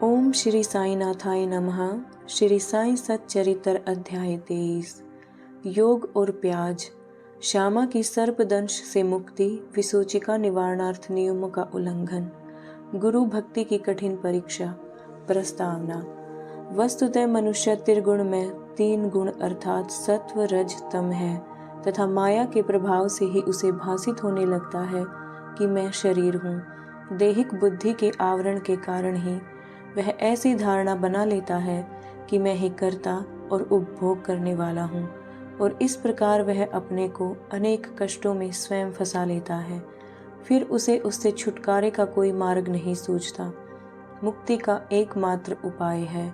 ओम श्री साईनाथाय नमः। श्री साई सच्चरित्र अध्याय 23। योग और प्याज। श्यामा की सर्पदंश से मुक्ति, विसूचिका निवारणार्थ नियमों का उल्लंघन, गुरु भक्ति की कठिन परीक्षा। प्रस्तावना। वस्तुतः मनुष्य त्रिगुण में 3 गुण अर्थात सत्व रज तम है तथा माया के प्रभाव से ही उसे भासित होने लगता है कि मैं शरीर हूँ। दैहिक बुद्धि के आवरण के कारण ही वह ऐसी धारणा बना लेता है कि मैं ही कर्ता और उपभोग करने वाला हूँ, और इस प्रकार वह अपने को अनेक कष्टों में स्वयं फंसा लेता है। फिर उसे उससे छुटकारे का कोई मार्ग नहीं सूझता। मुक्ति का एकमात्र उपाय है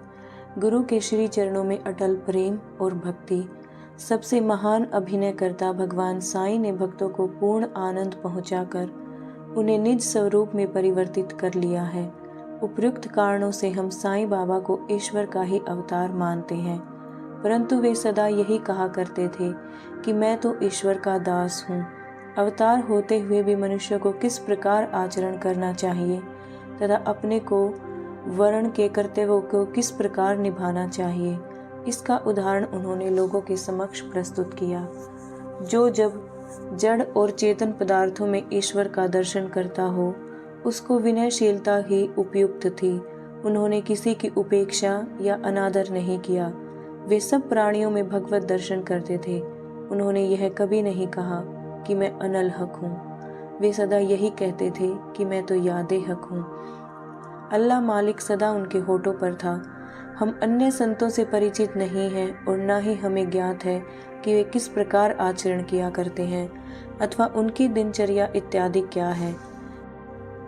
गुरु के श्री चरणों में अटल प्रेम और भक्ति। सबसे महान अभिनयकर्ता भगवान साईं ने भक्तों को पूर्ण आनंद पहुंचाकर उन्हें निज स्वरूप में परिवर्तित कर लिया है। उपयुक्त कारणों से हम साईं बाबा को ईश्वर का ही अवतार मानते हैं, परंतु वे सदा यही कहा करते थे कि मैं तो ईश्वर का दास हूँ। अवतार होते हुए भी मनुष्य को किस प्रकार आचरण करना चाहिए तथा अपने को वर्ण के कर्तव्यों को किस प्रकार निभाना चाहिए, इसका उदाहरण उन्होंने लोगों के समक्ष प्रस्तुत किया। जो जब जड़ और चेतन पदार्थों में ईश्वर का दर्शन करता हो, उसको विनयशीलता ही उपयुक्त थी। उन्होंने किसी की उपेक्षा या अनादर नहीं किया। वे सब प्राणियों में भगवत दर्शन करते थे। उन्होंने यह कभी नहीं कहा कि मैं अनल हक हूँ। वे सदा यही कहते थे कि मैं तो यादे हक हूँ। अल्लाह मालिक सदा उनके होठों पर था। हम अन्य संतों से परिचित नहीं हैं और न ही हमें ज्ञात है कि वे किस प्रकार आचरण किया करते हैं अथवा उनकी दिनचर्या इत्यादि क्या है।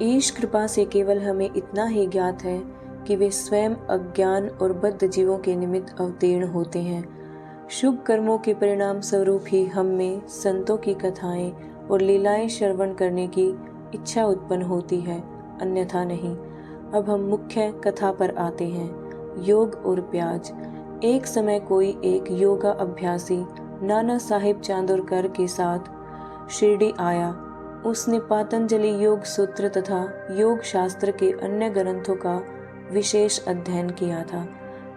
ईश कृपा से केवल हमें इतना ही ज्ञात है कि वे स्वयं अज्ञान और बद्ध जीवों के निमित्त अवतीर्ण होते हैं। शुभ कर्मों के परिणाम स्वरूप ही हम में संतों की कथाएं और लीलाएं श्रवण करने की इच्छा उत्पन्न होती है, अन्यथा नहीं। अब हम मुख्य कथा पर आते हैं। योग और प्याज। एक समय कोई एक योगा अभ्यासी नाना साहिब चांदोरकर के साथ शिरडी आया। उसने पातंजलि योग सूत्र तथा योग शास्त्र के अन्य ग्रंथों का विशेष अध्ययन किया था,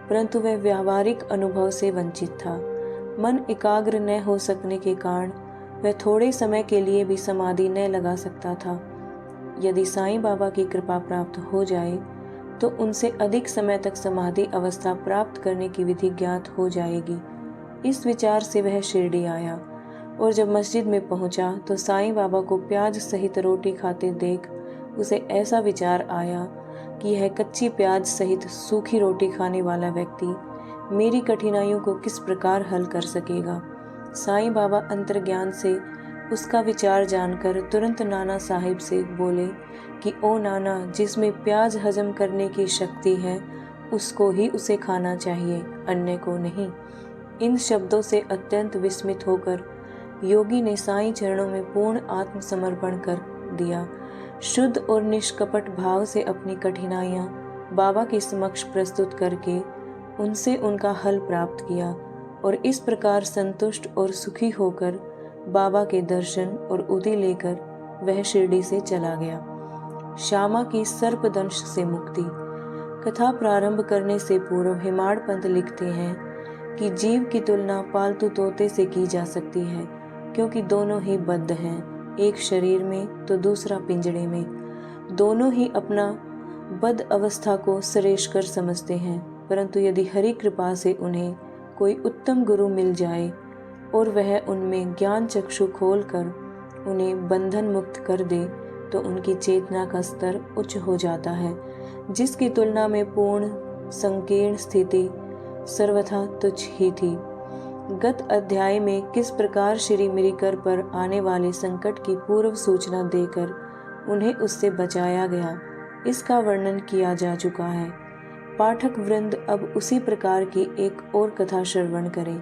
परंतु वह व्यावहारिक अनुभव से वंचित था। मन एकाग्र न हो सकने के कारण वह थोड़े समय के लिए भी समाधि न लगा सकता था। यदि साईं बाबा की कृपा प्राप्त हो जाए तो उनसे अधिक समय तक समाधि अवस्था प्राप्त करने की विधि ज्ञात हो जाएगी। इस विचार से वह शिरडी आया और जब मस्जिद में पहुंचा तो साईं बाबा को प्याज सहित रोटी खाते देख उसे ऐसा विचार आया कि यह कच्ची प्याज सहित सूखी रोटी खाने वाला व्यक्ति मेरी कठिनाइयों को किस प्रकार हल कर सकेगा। साईं बाबा अंतर्ज्ञान से उसका विचार जानकर तुरंत नाना साहिब से बोले कि ओ नाना, जिसमें प्याज हजम करने की शक्ति है उसको ही उसे खाना चाहिए, अन्य को नहीं। इन शब्दों से अत्यंत विस्मित होकर योगी ने साईं चरणों में पूर्ण आत्मसमर्पण कर दिया। शुद्ध और निष्कपट भाव से अपनी कठिनाइयां बाबा के समक्ष प्रस्तुत करके उनसे उनका हल प्राप्त किया और इस प्रकार संतुष्ट और सुखी होकर बाबा के दर्शन और उदी लेकर वह शिरडी से चला गया। श्यामा की सर्पदंश से मुक्ति। कथा प्रारंभ करने से पूर्व हेमाड़ पंत लिखते हैं कि जीव की तुलना पालतू तोते से की जा सकती है, क्योंकि दोनों ही बद्ध हैं, एक शरीर में तो दूसरा पिंजड़े में। दोनों ही अपना बद्ध अवस्था को श्रेष्ठकर समझते हैं, परंतु यदि हरि कृपा से उन्हें कोई उत्तम गुरु मिल जाए और वह उनमें ज्ञान चक्षु खोलकर उन्हें बंधन मुक्त कर दे तो उनकी चेतना का स्तर उच्च हो जाता है, जिसकी तुलना में पूर्ण संकीर्ण स्थिति सर्वथा तुच्छ ही थी। गत अध्याय में किस प्रकार श्री मिरिकर पर आने वाले संकट की पूर्व सूचना देकर उन्हें उससे बचाया गया, इसका वर्णन किया जा चुका है। पाठक वृंद अब उसी प्रकार की एक और कथा श्रवण करें।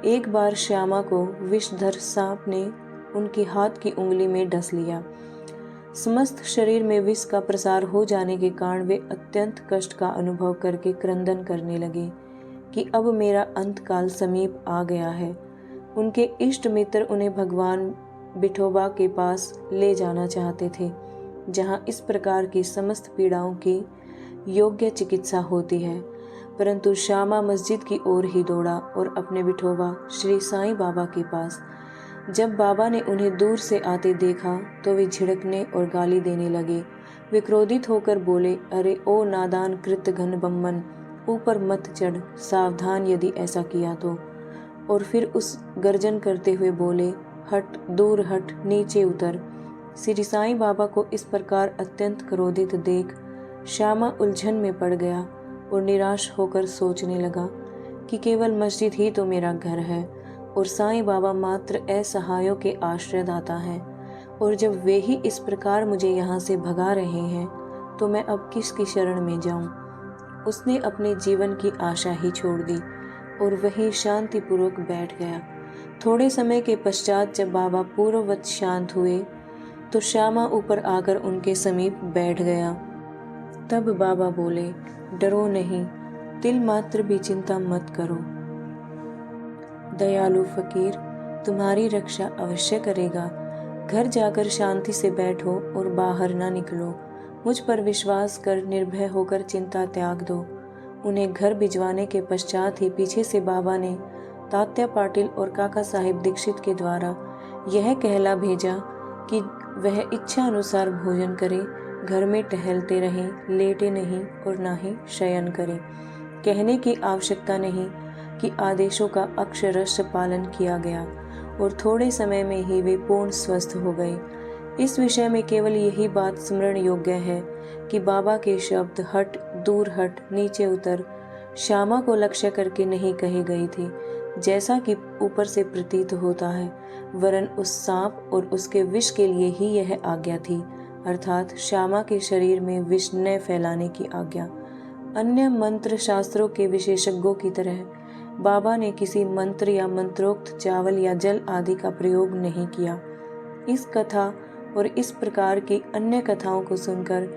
एक बार श्यामा को विषधर सांप ने उनके हाथ की उंगली में डस लिया। समस्त शरीर में विष का प्रसार हो जाने के कारण वे अत्यंत कष्ट का अनुभव करके क्रंदन करने लगे कि अब मेरा अंतकाल समीप आ गया है। उनके इष्ट मित्र उन्हें भगवान विठोबा के पास ले जाना चाहते थे, जहां इस प्रकार की समस्त पीड़ाओं की योग्य चिकित्सा होती है। परंतु श्यामा मस्जिद की ओर ही दौड़ा और अपने विठोबा श्री साईं बाबा के पास। जब बाबा ने उन्हें दूर से आते देखा तो वे झिड़कने और गाली देने लगे। वे क्रोधित होकर बोले, अरे ओ नादान कृतघ्न बम्मन, ऊपर मत चढ़, सावधान यदि ऐसा किया तो। और फिर उस गर्जन करते हुए बोले, हट, दूर हट, नीचे उतर। श्री साईं बाबा को इस प्रकार अत्यंत क्रोधित देख श्यामा उलझन में पड़ गया और निराश होकर सोचने लगा कि केवल मस्जिद ही तो मेरा घर है और साईं बाबा मात्र असहायों के आश्रयदाता हैं, और जब वे ही इस प्रकार मुझे यहाँ से भगा रहे हैं तो मैं अब किसकी शरण में जाऊँ। उसने अपने जीवन की आशा ही छोड़ दी और वहीं शांतिपूर्वक बैठ गया। थोड़े समय के पश्चात जब बाबा पूर्ववत शांत हुए तो श्यामा ऊपर आकर उनके समीप बैठ गया। तब बाबा बोले, डरो नहीं, तिल मात्र भी चिंता मत करो। दयालु फकीर तुम्हारी रक्षा अवश्य करेगा। घर जाकर शांति से बैठो और बाहर ना निकलो। मुझ पर विश्वास कर निर्भय होकर चिंता त्याग दो। उन्हें घर भिजवाने के पश्चात ही पीछे से बाबा ने तात्या पाटिल और काका साहिब दीक्षित के द्वारा यह कहला भेजा कि वह इच्छा अनुसार भोजन करें, घर में टहलते रहें, लेटे नहीं और ना ही शयन करें। कहने की आवश्यकता नहीं कि आदेशों का अक्षरशः पालन किया गया और थोड़े समय में ही वे पूर्ण स्वस्थ हो गए। इस विषय में केवल यही बात स्मरण योग्य है कि बाबा के शब्द हट, दूर हट, नीचे उतर श्यामा को लक्ष्य करके नहीं कहे गए थे, जैसा कि ऊपर से प्रतीत होता है, वरन उस सांप और उसके विष के लिए ही यह आज्ञा थी, अर्थात श्यामा के शरीर में विष न फैलाने की आज्ञा। अन्य मंत्र शास्त्रों के विशेषज्ञों की तरह बाबा ने किसी मंत्र या मंत्रोक्त चावल या जल आदि का प्रयोग नहीं किया। इस कथा और इस प्रकार की अन्य कथाओं को सुनकर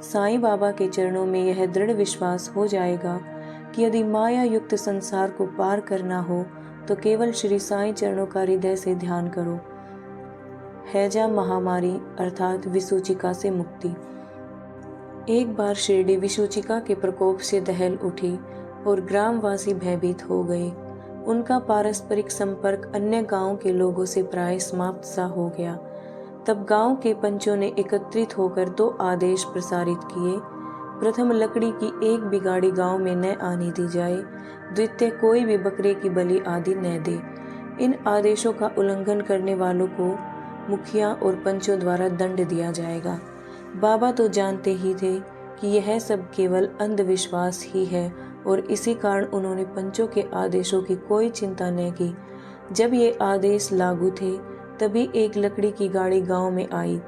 साईं बाबा के चरणों में यह दृढ़ विश्वास हो जाएगा कि यदि माया युक्त संसार को पार करना हो तो केवल श्री साईं चरणों का हृदय से ध्यान करो। हैजा महामारी अर्थात विसूचिका से मुक्ति। एक बार शिरडी विसूचिका के प्रकोप से दहल उठी और ग्रामवासी भयभीत हो गए। उनका पारस्परिक संपर्क अन्य गांव के लोगों से प्राय समाप्त सा हो गया। तब गांव के पंचों ने एकत्रित होकर 2 आदेश प्रसारित किए। प्रथम, लकड़ी की एक भी गाड़ी गांव में न आने दी जाए। द्वितीय, कोई भी बकरे की बलि आदि न दे। इन आदेशों का उल्लंघन करने वालों को मुखिया और पंचों द्वारा दंड दिया जाएगा। बाबा तो जानते ही थे कि यह सब केवल अंधविश्वास ही है और इसी कारण उन्होंने पंचों के आदेशों की कोई चिंता न की। जब ये आदेश लागू थे तभी एक लकड़ी की गाड़ी गांव में आई।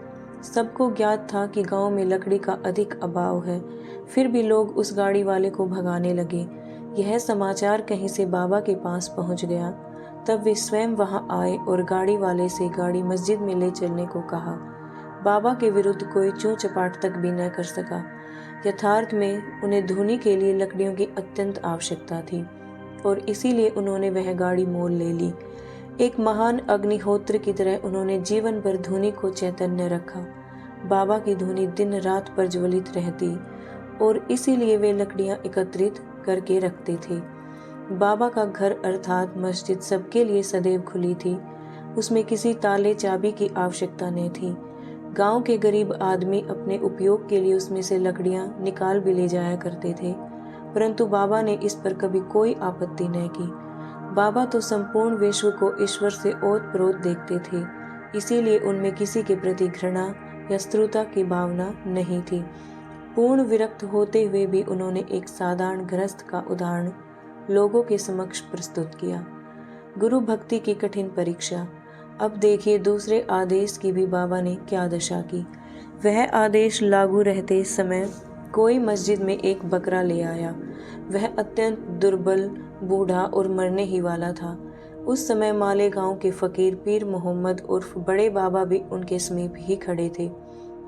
सबको ज्ञात था कि गांव में लकड़ी का अधिक अभाव है, फिर भी लोग उस गाड़ी वाले को भगाने लगे। यह समाचार कहीं से बाबा के पास पहुंच गया। तब वे स्वयं वहां आए और गाड़ी वाले से गाड़ी मस्जिद में ले चलने को कहा। बाबा के विरुद्ध कोई चूं चपाट तक भी न कर सका। यथार्थ में उन्हें धुनी के लिए लकड़ियों की अत्यंत आवश्यकता थी और इसीलिए उन्होंने वह गाड़ी मोल ले ली। एक महान अग्निहोत्र की तरह उन्होंने जीवन भर धुनी को चैतन्य रखा। बाबा की धुनी दिन रात प्रज्वलित रहती और इसीलिए वे लकड़ियां एकत्रित करके रखते थे। बाबा का घर अर्थात मस्जिद सबके लिए सदैव खुली थी। उसमें किसी ताले चाबी की आवश्यकता न थी। गांव के गरीब आदमी अपने उपयोग के लिए उसमें से लकड़ियां निकाल भी ले जाया करते थे, परंतु बाबा ने इस पर कभी कोई आपत्ति न की। बाबा तो संपूर्ण विश्व को ईश्वर से ओतप्रोत देखते थे, इसीलिए उनमें किसी के प्रति घृणा या शत्रुता की भावना नहीं थी। पूर्ण विरक्त होते हुए भी उन्होंने एक साधारण गृहस्थ का उदाहरण लोगों के समक्ष प्रस्तुत किया। गुरु भक्ति की कठिन परीक्षा। अब देखिए दूसरे आदेश की भी बाबा ने क्या दशा की। वह आदेश लागू रहते समय कोई मस्जिद में एक बकरा ले आया। वह अत्यंत दुर्बल, बूढ़ा और मरने ही वाला था। उस समय माले गांव के फकीर पीर मोहम्मद उर्फ बड़े बाबा भी उनके समीप ही खड़े थे।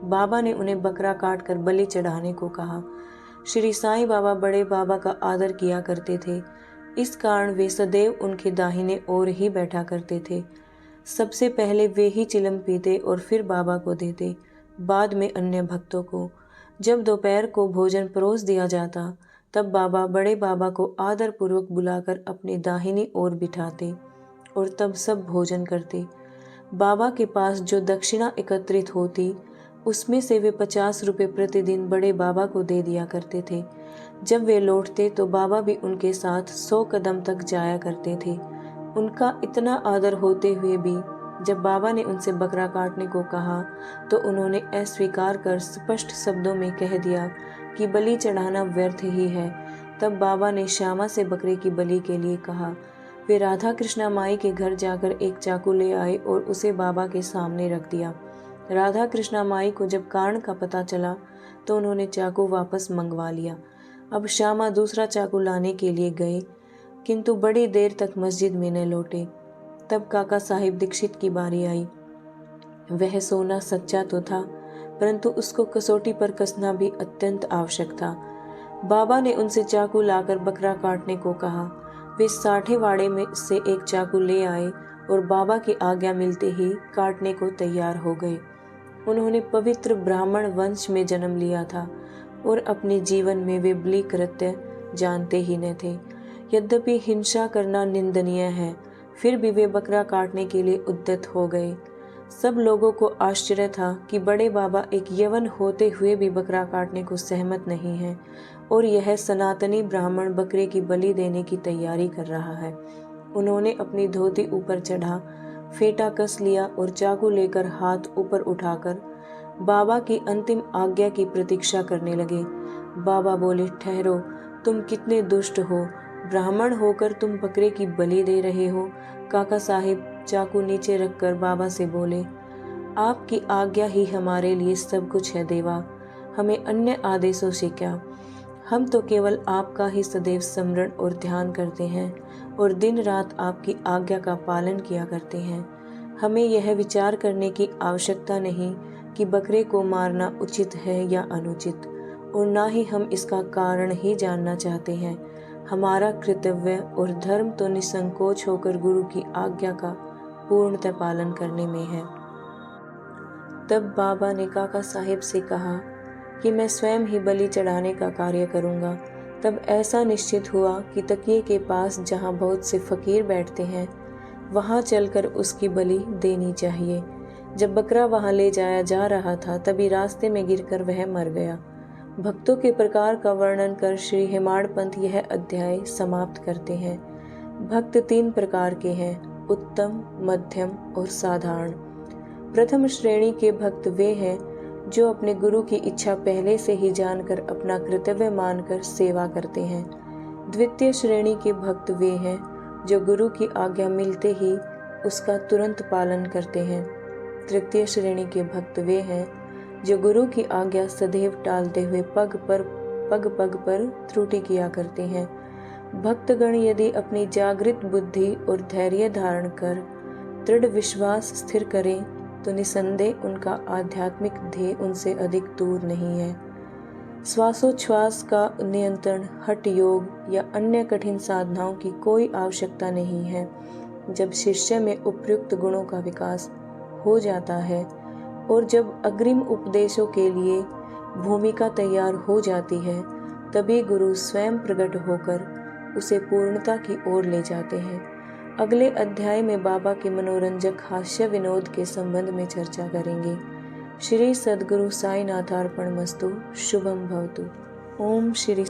बाबा ने उन्हें बकरा काट कर बलि चढ़ाने को कहा। श्री साईं बाबा बड़े बाबा का आदर किया करते थे, इस कारण वे सदैव उनके दाहिने ओर ही बैठा करते थे। सबसे पहले वे ही चिलम पीते और फिर बाबा को देते, बाद में अन्य भक्तों को। जब दोपहर को भोजन परोस दिया जाता तब बाबा बड़े बाबा को आदरपूर्वक बुलाकर अपनी दाहिनी ओर बिठाते और तब सब भोजन करते। बाबा के पास जो दक्षिणा एकत्रित होती उसमें से वे 50 रुपये प्रतिदिन बड़े बाबा को दे दिया करते थे। जब वे लौटते तो बाबा भी उनके साथ 100 कदम तक जाया करते थे। उनका इतना आदर होते हुए भी जब बाबा ने उनसे बकरा काटने को कहा तो उन्होंने अस्वीकार कर स्पष्ट शब्दों में कह दिया कि बलि चढ़ाना व्यर्थ ही है। तब बाबा ने श्यामा से बकरे की बलि के लिए कहा। वे राधा कृष्णा माई के घर जाकर एक चाकू ले आए और उसे बाबा के सामने रख दिया। राधा कृष्णा माई को जब कारण का पता चला तो उन्होंने चाकू वापस मंगवा लिया। अब श्यामा दूसरा चाकू लाने के लिए गए किंतु बड़ी देर तक मस्जिद में न लौटे। तब काका साहिब दीक्षित की बारी आई। वह सोना सच्चा तो था परंतु उसको कसौटी पर कसना भी अत्यंत आवश्यक था। बाबा ने उनसे चाकू लाकर बकरा काटने को कहा। वे 60 वाड़े में से एक चाकू ले आए और बाबा की आज्ञा मिलते ही काटने को तैयार हो गए। उन्होंने पवित्र ब्राह्मण वंश में जन्म लिया था और अपने जीवन में वे बलि कृत्य जानते ही न थे। यद्यपि हिंसा करना निंदनीय है फिर भी वे बकरा काटने के लिए उद्यत हो गए। सब लोगों को आश्चर्य था कि बड़े बाबा एक यवन होते हुए भी बकरा काटने को सहमत नहीं है और यह सनातनी ब्राह्मण बकरे की बलि देने की तैयारी कर रहा है। उन्होंने अपनी धोती ऊपर चढ़ा, फेटा कस लिया और चाकू लेकर हाथ ऊपर उठाकर बाबा की अंतिम आज्ञा की प्रतीक्षा करने लगे। बाबा बोले, ठहरो, तुम कितने दुष्ट हो, ब्राह्मण होकर तुम बकरे की बलि दे रहे हो। काका साहिब चाकू नीचे रखकर बाबा से बोले, आपकी आज्ञा ही हमारे लिए सब कुछ है देवा, हमें अन्य आदेशों से क्या। हम तो केवल आपका ही सदैव स्मरण और ध्यान करते हैं और दिन रात आपकी आज्ञा का पालन किया करते हैं। हमें यह विचार करने की आवश्यकता नहीं कि बकरे को मारना उचित है या अनुचित, और ना ही हम इसका कारण ही जानना चाहते हैं। हमारा कर्तव्य और धर्म तो निसंकोच होकर गुरु की आज्ञा का पूर्णतः पालन करने में है। तब बाबा ने काका साहिब से कहा कि मैं स्वयं ही बलि चढ़ाने का कार्य करूंगा। तब ऐसा निश्चित हुआ कि तकिए के पास जहां बहुत से फकीर बैठते हैं वहां चलकर उसकी बलि देनी चाहिए। जब बकरा वहां ले जाया जा रहा था तभी रास्ते में गिरकर वह मर गया। भक्तों के प्रकार का वर्णन कर श्री हेमाड़ पंथ यह अध्याय समाप्त करते हैं। भक्त 3 प्रकार के हैं, उत्तम, मध्यम और साधारण। प्रथम श्रेणी के भक्त वे हैं जो अपने गुरु की इच्छा पहले से ही जानकर अपना कर्तव्य मानकर सेवा करते हैं। द्वितीय श्रेणी के भक्त वे हैं जो गुरु की आज्ञा मिलते ही उसका तुरंत पालन करते हैं। तृतीय श्रेणी के भक्त वे हैं जो गुरु की आज्ञा सदैव टालते हुए पग पग पर त्रुटि किया करते हैं। भक्तगण यदि अपनी जागृत बुद्धि और धैर्य धारण कर दृढ़ विश्वास स्थिर करें तो निसंदेह उनका आध्यात्मिक ध्येय उनसे अधिक दूर नहीं है। श्वासोच्छ्वास का नियंत्रण, हठ योग या अन्य कठिन साधनाओं की कोई आवश्यकता नहीं है। जब शिष्य में उपयुक्त गुणों का विकास हो जाता है और जब अग्रिम उपदेशों के लिए भूमिका तैयार हो जाती है तभी गुरु स्वयं प्रकट होकर उसे पूर्णता की ओर ले जाते हैं। अगले अध्याय में बाबा के मनोरंजक हास्य विनोद के संबंध में चर्चा करेंगे। श्री सद्गुरु साईनाथार्पणमस्तु। शुभम भवतु। ओम श्री